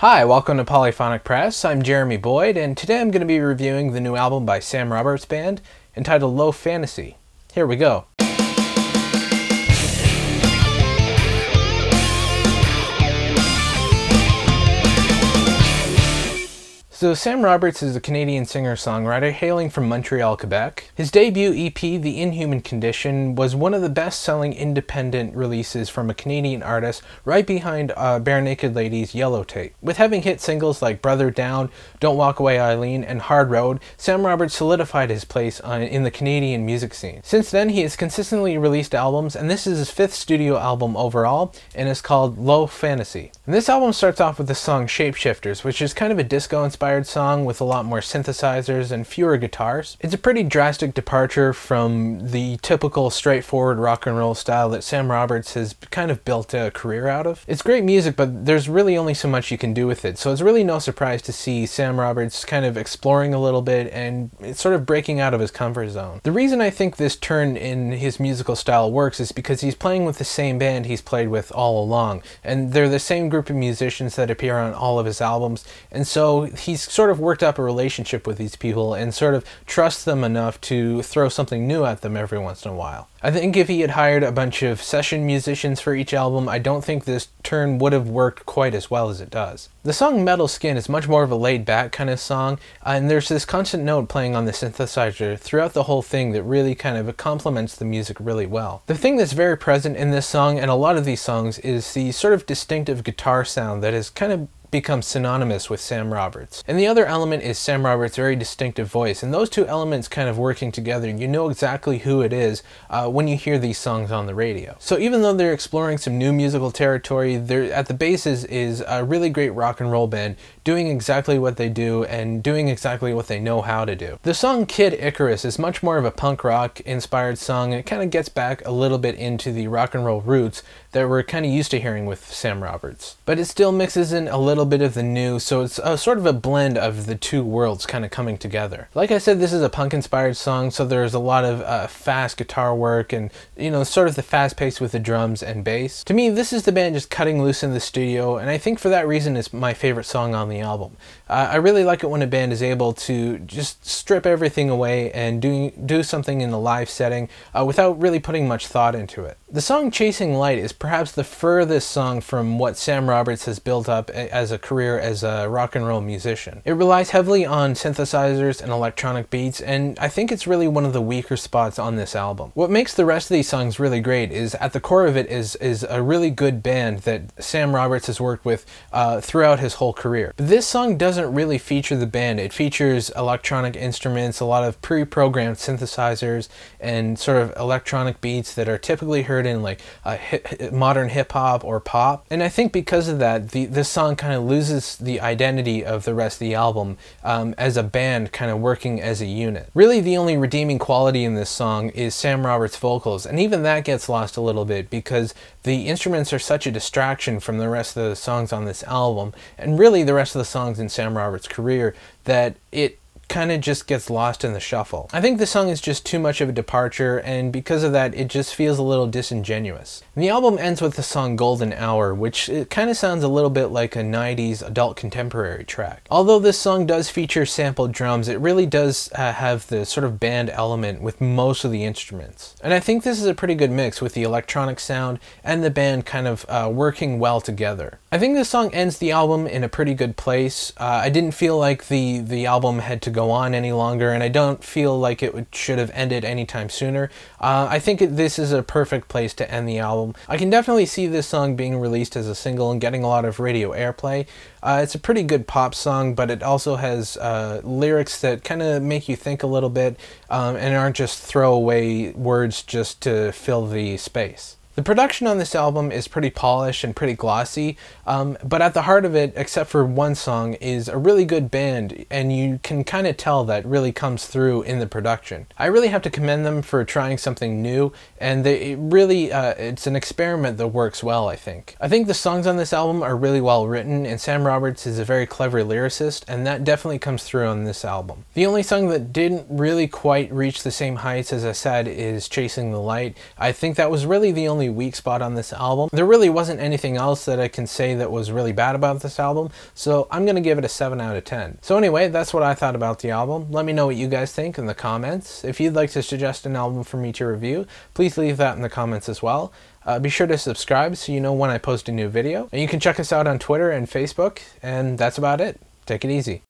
Hi, welcome to Polyphonic Press. I'm Jeremy Boyd, and today I'm going to be reviewing the new album by Sam Roberts Band entitled Low Fantasy. Here we go. So Sam Roberts is a Canadian singer-songwriter hailing from Montreal, Quebec. His debut EP, The Inhuman Condition, was one of the best-selling independent releases from a Canadian artist, right behind Barenaked Ladies Yellow Tape. With having hit singles like Brother Down, Don't Walk Away Eileen, and Hard Road, Sam Roberts solidified his place in the Canadian music scene. Since then, he has consistently released albums, and this is his 5th studio album overall, and is called Low Fantasy. And this album starts off with the song Shapeshifters, which is kind of a disco-inspired song with a lot more synthesizers and fewer guitars. It's a pretty drastic departure from the typical straightforward rock and roll style that Sam Roberts has kind of built a career out of. It's great music, but there's really only so much you can do with it, so it's really no surprise to see Sam Roberts kind of exploring a little bit and it's sort of breaking out of his comfort zone. The reason I think this turn in his musical style works is because he's playing with the same band he's played with all along, and they're the same group of musicians that appear on all of his albums, and so he's sort of worked up a relationship with these people and sort of trusts them enough to throw something new at them every once in a while. I think if he had hired a bunch of session musicians for each album, I don't think this turn would have worked quite as well as it does. The song Metal Skin is much more of a laid-back kind of song, and there's this constant note playing on the synthesizer throughout the whole thing that really kind of complements the music really well. The thing that's very present in this song and a lot of these songs is the sort of distinctive guitar sound that has kind of become synonymous with Sam Roberts. And the other element is Sam Roberts' very distinctive voice, and those two elements kind of working together, you know exactly who it is when you hear these songs on the radio. So even though they're exploring some new musical territory, they're at the basis is a really great rock and roll band doing exactly what they do and doing exactly what they know how to do. The song Kid Icarus is much more of a punk rock inspired song, and it kind of gets back a little bit into the rock and roll roots that we're kind of used to hearing with Sam Roberts. But it still mixes in a little bit of the new, so it's sort of a blend of the two worlds kind of coming together. Like I said, this is a punk inspired song, so there's a lot of fast guitar work and, you know, sort of the fast pace with the drums and bass. To me, this is the band just cutting loose in the studio, and I think for that reason it's my favorite song on the album. I really like it when a band is able to just strip everything away and do something in a live setting without really putting much thought into it. The song Chasing Light is perhaps the furthest song from what Sam Roberts has built up as a career as a rock and roll musician. It relies heavily on synthesizers and electronic beats, and I think it's really one of the weaker spots on this album. What makes the rest of these songs really great is at the core of it is a really good band that Sam Roberts has worked with throughout his whole career. But this song doesn't really feature the band. It features electronic instruments, a lot of pre-programmed synthesizers, and sort of electronic beats that are typically heard in like modern hip-hop or pop. And I think because of that, this song kind of loses the identity of the rest of the album as a band kind of working as a unit. Really, the only redeeming quality in this song is Sam Roberts' vocals, and even that gets lost a little bit because the instruments are such a distraction from the rest of the songs on this album, and really the rest of the songs in Sam Roberts' career, that it kind of just gets lost in the shuffle. I think the song is just too much of a departure, and because of that it just feels a little disingenuous. And the album ends with the song Golden Hour, which it kind of sounds a little bit like a 90s adult contemporary track. Although this song does feature sampled drums, it really does have the sort of band element with most of the instruments. And I think this is a pretty good mix with the electronic sound and the band kind of working well together. I think this song ends the album in a pretty good place. I didn't feel like the album had to go on any longer, and I don't feel like it should have ended anytime sooner. I think this is a perfect place to end the album. I can definitely see this song being released as a single and getting a lot of radio airplay. It's a pretty good pop song, but it also has lyrics that kind of make you think a little bit and aren't just throwaway words just to fill the space. The production on this album is pretty polished and pretty glossy, but at the heart of it, except for one song, is a really good band, and you can kind of tell that really comes through in the production. I really have to commend them for trying something new, and it's an experiment that works well, I think. I think the songs on this album are really well written, and Sam Roberts is a very clever lyricist, and that definitely comes through on this album. The only song that didn't really quite reach the same heights, as I said, is Chasing the Light. I think that was really the only only weak spot on this album. There really wasn't anything else that I can say that was really bad about this album, so I'm gonna give it a 7 out of 10. So anyway, that's what I thought about the album. Let me know what you guys think in the comments. If you'd like to suggest an album for me to review, please leave that in the comments as well. Be sure to subscribe so you know when I post a new video. And you can check us out on Twitter and Facebook, and that's about it. Take it easy.